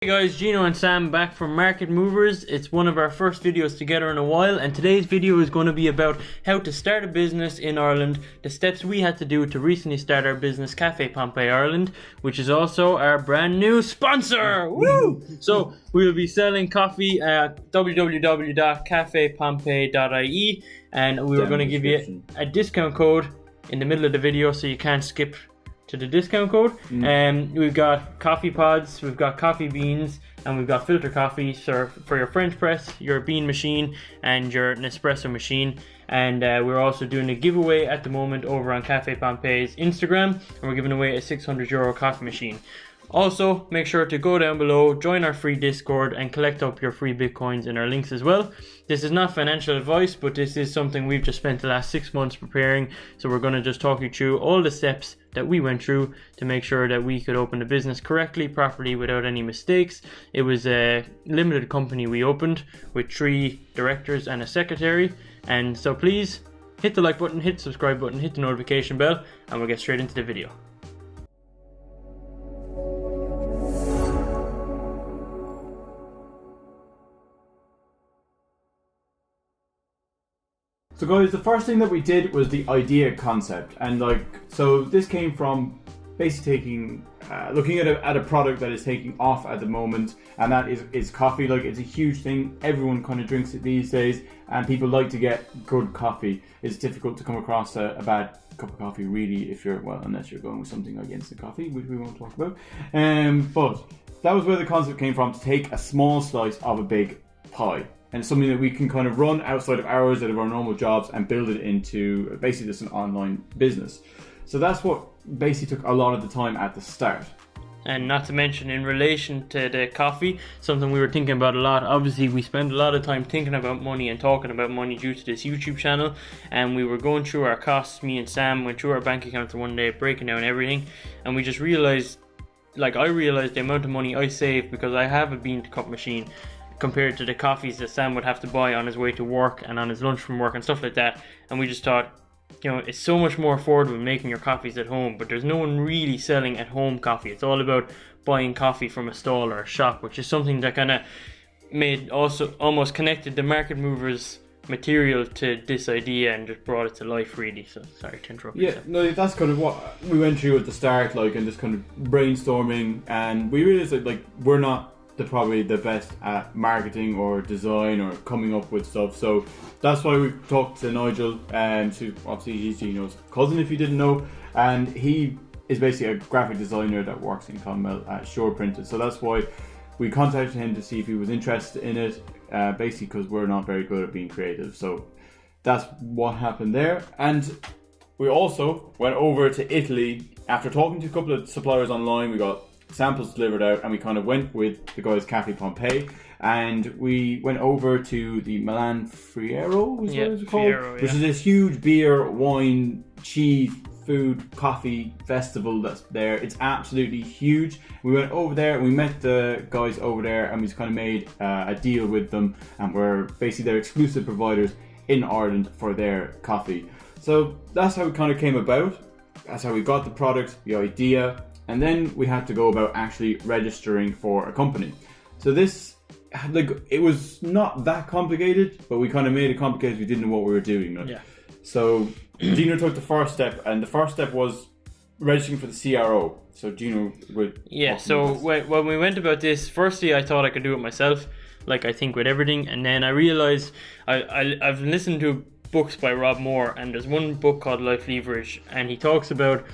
Hey guys, Gino and Sam back from Market Movers. It's one of our first videos together in a while, and today's video is going to be about how to start a business in Ireland, the steps we had to do to recently start our business, Caffe Pompeii Ireland, which is also our brand new sponsor. Woo! So we will be selling coffee at www.caffepompeii.ie, and we were going to give you a discount code in the middle of the video so you can't skip to the discount code. We've got coffee pods, we've got coffee beans, and we've got filter coffee for your French press, your bean machine, and your Nespresso machine. And we're also doing a giveaway at the moment over on Caffe Pompeii's Instagram, and we're giving away a €600 coffee machine. Also, make sure to go down below, join our free Discord, and collect up your free Bitcoins in our links as well. This is not financial advice, but this is something we've just spent the last 6 months preparing. So we're going to just talk you through all the steps that we went through to make sure that we could open the business correctly, properly, without any mistakes. It was a limited company we opened with 3 directors and a secretary. And so please hit the like button, hit the subscribe button, hit the notification bell, and we'll get straight into the video. So guys, the first thing that we did was the idea concept, and so this came from basically looking at a product that is taking off at the moment, and that is coffee. Like, it's a huge thing. Everyone kind of drinks it these days, and people like to get good coffee. It's difficult to come across a bad cup of coffee, really, unless you're going with something like instant coffee, which we won't talk about. But that was where the concept came from, to take a small slice of a big pie. And something that we can kind of run outside of hours, out of our normal jobs, and build it into basically just an online business. So that's what basically took a lot of the time at the start. And not to mention, in relation to the coffee, something we were thinking about a lot. Obviously, we spend a lot of time thinking about money and talking about money due to this YouTube channel. And we were going through our costs. Me and Sam went through our bank accounts one day, breaking down everything. And we just realized, I realized the amount of money I saved because I have a bean to cup machine, compared to the coffees that Sam would have to buy on his way to work and on his lunch from work and stuff like that. And we just thought, it's so much more affordable making your coffees at home, but there's no one really selling at home coffee. It's all about buying coffee from a stall or a shop, which is something that kind of made also almost connected the Market Movers material to this idea and just brought it to life, really. So sorry to interrupt. Yeah, no, that's kind of what we went through at the start, and just kind of brainstorming, and we realized that we're not probably the best at marketing or design or coming up with stuff. So that's why we talked to Nigel, and obviously he's Gino's cousin, if you didn't know, and he is basically a graphic designer that works in Clonmel at Shore Printed. So that's why we contacted him to see if he was interested in it, basically because we're not very good at being creative. So that's what happened there. And we also went over to Italy after talking to a couple of suppliers online. We got samples delivered out, and we kind of went with the guys Caffe Pompeii, and we went over to the Milan Fiero, what it's called? Fiero, which is this huge beer, wine, cheese, food, coffee festival that's there. It's absolutely huge. We went over there and we met the guys over there, and we just kind of made a deal with them, and we're basically their exclusive providers in Ireland for their coffee. So that's how it kind of came about. That's how we got the product, the idea. And then we had to go about actually registering for a company. So this, it was not that complicated, but we kind of made it complicated. We didn't know what we were doing. Yeah. So Gino took the first step, and the first step was registering for the CRO. So Gino would. Yeah. So when we went about this, firstly, I thought I could do it myself, like I think with everything, and then I realized I've listened to books by Rob Moore, and there's one book called Life Leverage, and he talks about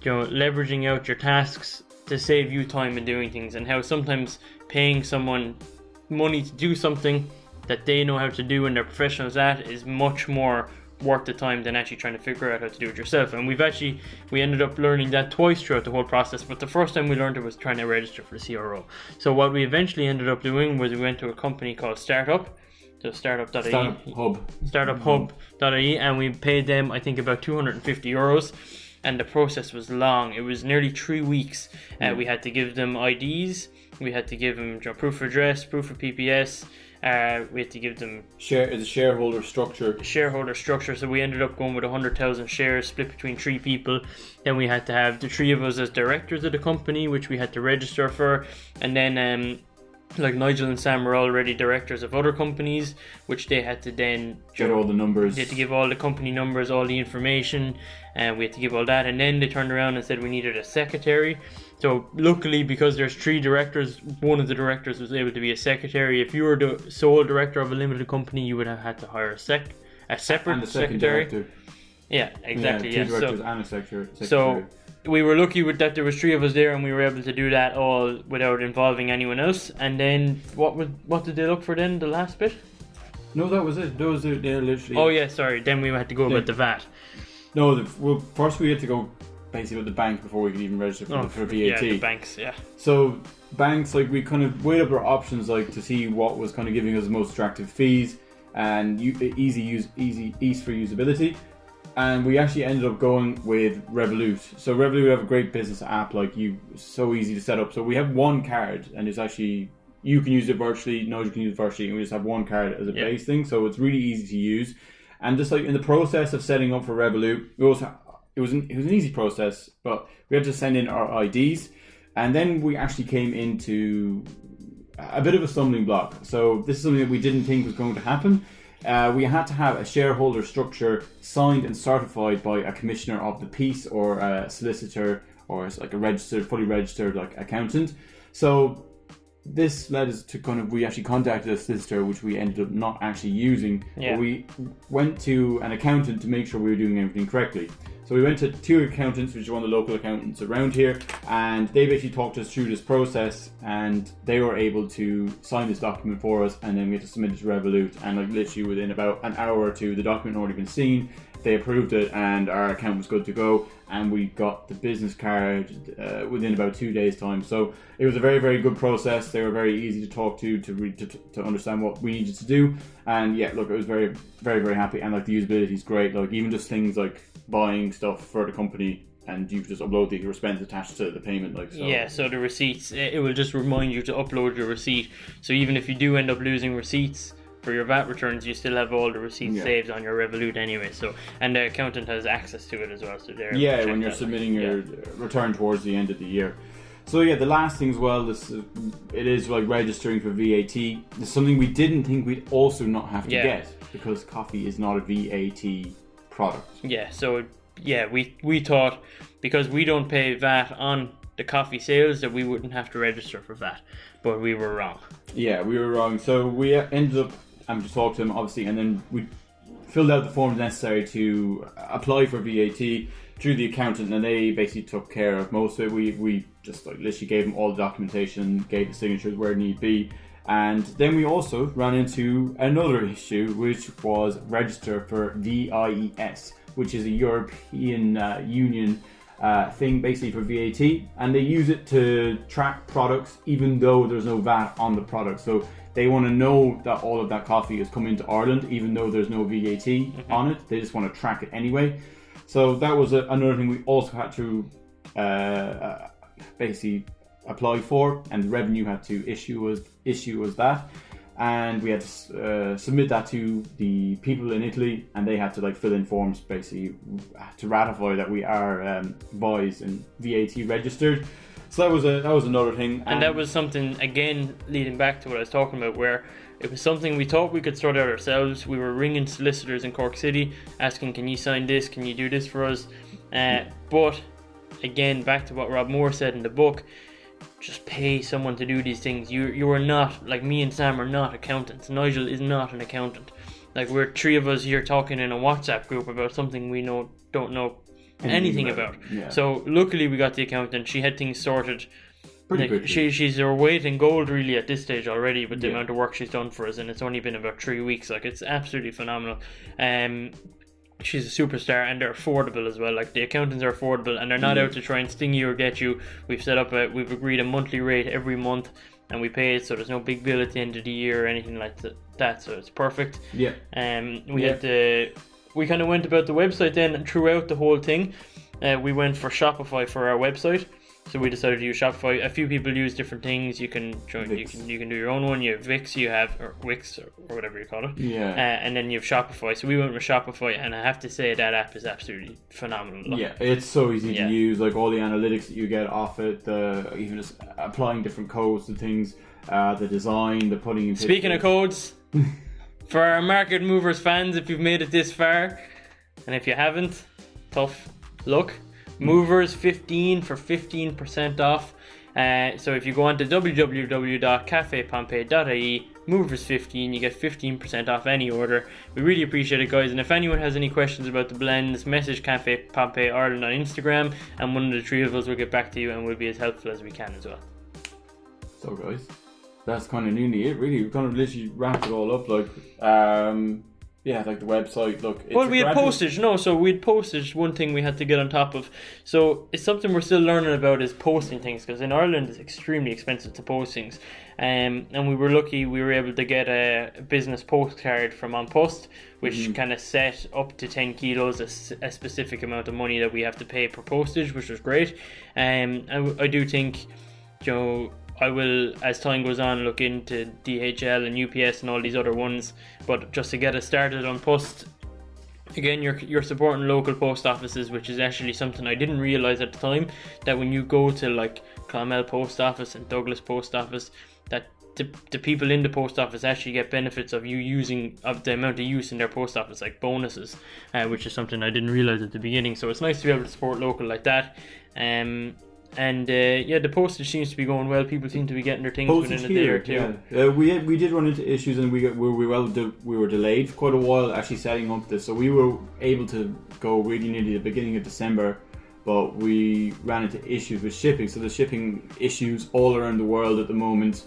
leveraging out your tasks to save you time in doing things, and how sometimes paying someone money to do something that they know how to do and they're professionals at is much more worth the time than actually trying to figure out how to do it yourself. And we ended up learning that twice throughout the whole process, but the first time we learned it was trying to register for the CRO. So what we eventually ended up doing was we went to a company called Startup, so startuphub.ie, and we paid them, I think, about €250. And the process was long. It was nearly 3 weeks. We had to give them IDs. We had to give them proof of address, proof of PPS. We had to give them shareholder structure. So we ended up going with 100,000 shares split between 3 people. Then we had to have the 3 of us as directors of the company, which we had to register for. And then like Nigel and Sam were already directors of other companies, which they had to then get all the numbers. They had to give all the company numbers, all the information, and we had to give all that. And then they turned around and said we needed a secretary. So luckily, because there's 3 directors, one of the directors was able to be a secretary. If you were the sole director of a limited company, you would have had to hire a separate secretary. Director. Yeah, exactly. Yeah, 2 directors and a secretary. So we were lucky with that there was 3 of us there, and we were able to do that all without involving anyone else. And then what did they look for then? The last bit? No, that was it. Those are they're literally. Oh yeah, sorry. Then we had to go about the VAT. No, well, first we had to go basically with the bank before we could even register for VAT. Yeah, the banks. Yeah. So banks, like, we kind of weighed up our options, like, to see what was kind of giving us the most attractive fees and easy for usability. And we actually ended up going with Revolut. So Revolut have a great business app, like, so easy to set up. So we have one card, and it's actually, you can use it virtually, Nigel can use it virtually, and we just have one card as a base thing. So it's really easy to use. And just like in the process of setting up for Revolut, it was an easy process, but we had to send in our IDs, and then we actually came into a bit of a stumbling block. So this is something that we didn't think was going to happen. We had to have a shareholder structure signed and certified by a commissioner of the peace, or a solicitor, or like a fully registered like accountant. So this led us to we actually contacted a solicitor, which we ended up not actually using. Yeah. But we went to an accountant to make sure we were doing everything correctly. So we went to 2 accountants, which are one of the local accountants around here, and they basically talked us through this process, and they were able to sign this document for us, and then we had to submit it to Revolut, and like literally within about an hour or 2, the document had already been seen, they approved it, and our account was good to go, and we got the business card within about 2 days' time. So it was a very, very good process. They were very easy to talk to understand what we needed to do, and yeah, look, it was very, very, very happy, and like the usability is great. Like even just things like buying stuff for the company, and you just upload your expense attached to the payment, like so. Yeah, so the receipts, it will just remind you to upload your receipt. So even if you do end up losing receipts for your VAT returns, you still have all the receipts saved on your Revolut anyway. So, and the accountant has access to it as well. So they're when you're submitting your return towards the end of the year. So yeah, the last thing as well, it is like registering for VAT. It's something we didn't think we'd also not have to get, because coffee is not a VAT product. Yeah, so yeah, we thought because we don't pay VAT on the coffee sales that we wouldn't have to register for VAT, but we were wrong. Yeah, we were wrong. So we ended up having to talk to him, obviously, and then we filled out the forms necessary to apply for VAT through the accountant, and they basically took care of most of it. We just like literally gave them all the documentation, gave the signatures where need be. And then we also ran into another issue, which was register for VIES, which is a European Union thing basically for VAT, and they use it to track products even though there's no VAT on the product. So they want to know that all of that coffee is coming to Ireland even though there's no VAT on it. They just want to track it anyway. So that was another thing we also had to basically apply for, and the revenue had to issue us that, and we had to submit that to the people in Italy, and they had to like fill in forms basically to ratify that we are VIES and VAT registered. So that was another thing, and that was something again leading back to what I was talking about, where it was something we thought we could sort out ourselves. We were ringing solicitors in Cork City asking, can you sign this, can you do this for us, but again, back to what Rob Moore said in the book, just pay someone to do these things. You are not, like me and Sam are not accountants. Nigel is not an accountant. Like, we're 3 of us here talking in a WhatsApp group about something we don't know anything about. Yeah. So luckily we got the accountant. She had things sorted pretty quickly. She's our weight in gold really at this stage already with the amount of work she's done for us, and it's only been about 3 weeks. Like, it's absolutely phenomenal. She's a superstar, and they're affordable as well. Like, the accountants are affordable, and they're not out to try and sting you or get you. We've agreed a monthly rate every month, and we pay it, so there's no big bill at the end of the year or anything like that. So it's perfect. Yeah. We kind of went about the website then, and throughout the whole thing, we went for Shopify for our website. So we decided to use Shopify. A few people use different things. You can join. You can do your own one. You have Wix. Or Wix or whatever you call it. Yeah. And then you have Shopify. So we went with Shopify, and I have to say that app is absolutely phenomenal. Yeah, it's so easy to use. Like, all the analytics that you get off it, even just applying different codes to things. the design, the putting in Speaking of codes, for our Market Movers fans, if you've made it this far, and if you haven't, tough luck. Movers15 for 15% off. So if you go on to www.caffepompeii.ie, Movers15, you get 15% off any order. We really appreciate it, guys. And if anyone has any questions about the blends, message Caffe Pompeii Ireland on Instagram, and one of the three of us will get back to you and we'll be as helpful as we can as well. So guys, that's kind of nearly it, really. We kind of literally wrapped it all up, like, yeah, like the website, look. Well, we had postage, so we had postage, one thing we had to get on top of. So it's something we're still learning about is posting things, because in Ireland it's extremely expensive to post things. And we were lucky we were able to get a business postcard from On Post, which kind of set up to 10 kilos a specific amount of money that we have to pay per postage, which was great. And I do think, I will, as time goes on, look into DHL and UPS and all these other ones, but just to get us started on Post, again, you're supporting local post offices, which is actually something I didn't realise at the time, that when you go to like Clonmel Post Office and Douglas Post Office, that the people in the post office actually get benefits of the amount of use in their post office, like bonuses, which is something I didn't realise at the beginning. So it's nice to be able to support local like that. The postage seems to be going well. People seem to be getting their things within a day or two. Yeah. We did run into issues, and we were delayed for quite a while actually setting up this. So we were able to go really nearly the beginning of December, but we ran into issues with shipping. So the shipping issues all around the world at the moment.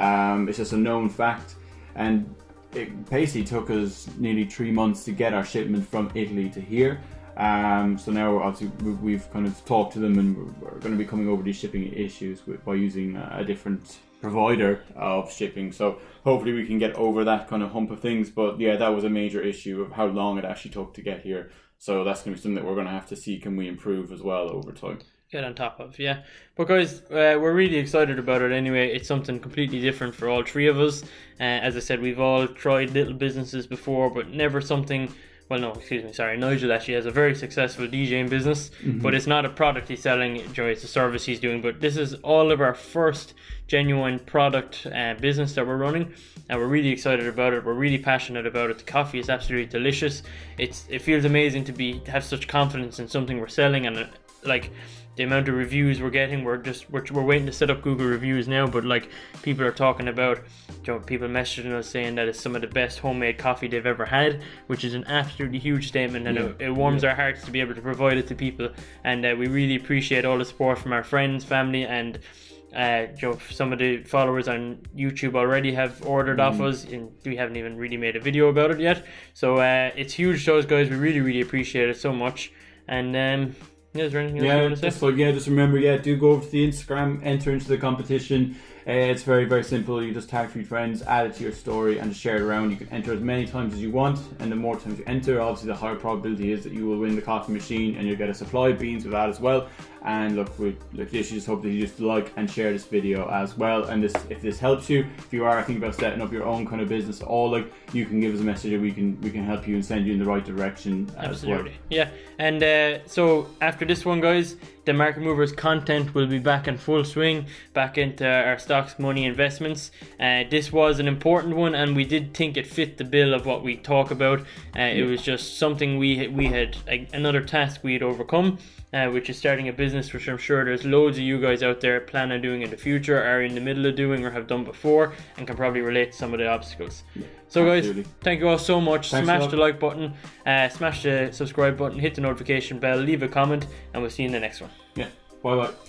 It's just a known fact, and it basically took us nearly 3 months to get our shipment from Italy to here. So now obviously we've kind of talked to them, and we're going to be coming over these shipping issues by using a different provider of shipping. So hopefully we can get over that kind of hump of things. But yeah, that was a major issue of how long it actually took to get here. So that's going to be something that we're going to have to see, can we improve as well over time. Get on top of, yeah. But guys, we're really excited about it anyway. It's something completely different for all three of us. As I said, we've all tried little businesses before, but never something... Well, no, excuse me, sorry. Nigel actually has a very successful DJing business, but it's not a product he's selling, it's a service he's doing. But this is all of our first genuine product business that we're running, and we're really excited about it. We're really passionate about it. The coffee is absolutely delicious. It feels amazing to have such confidence in something we're selling, and like the amount of reviews we're getting, we're waiting to set up Google reviews now, but like people are talking about, people messaging us saying that it's some of the best homemade coffee they've ever had, which is an absolutely huge statement, and it warms our hearts to be able to provide it to people. And we really appreciate all the support from our friends, family, and some of the followers on YouTube already have ordered off us, and we haven't even really made a video about it yet. So it's huge to us, guys. We really, really appreciate it so much. And is there anything else you want to say? Just remember, do go over to the Instagram, enter into the competition. It's very, very simple. You just tag 3 friends, add it to your story, and share it around. You can enter as many times as you want, and the more times you enter, obviously the higher probability is that you will win the coffee machine, and you'll get a supply of beans with that as well. And look, we just hope that you just like and share this video as well. And if this helps you, if you are thinking about setting up your own kind of business, you can give us a message, and we can help you and send you in the right direction. Absolutely, yeah. And so after this one, guys, the Market Movers content will be back in full swing, back into our stocks, money, investments. This was an important one, and we did think it fit the bill of what we talk about. It was just something we had another task we had overcome, which is starting a business, which I'm sure there's loads of you guys out there plan on doing in the future, are in the middle of doing, or have done before, and can probably relate to some of the obstacles. So guys, thank you all so much. Smash the like button, smash the subscribe button, hit the notification bell, leave a comment, and we'll see you in the next one. Bye bye.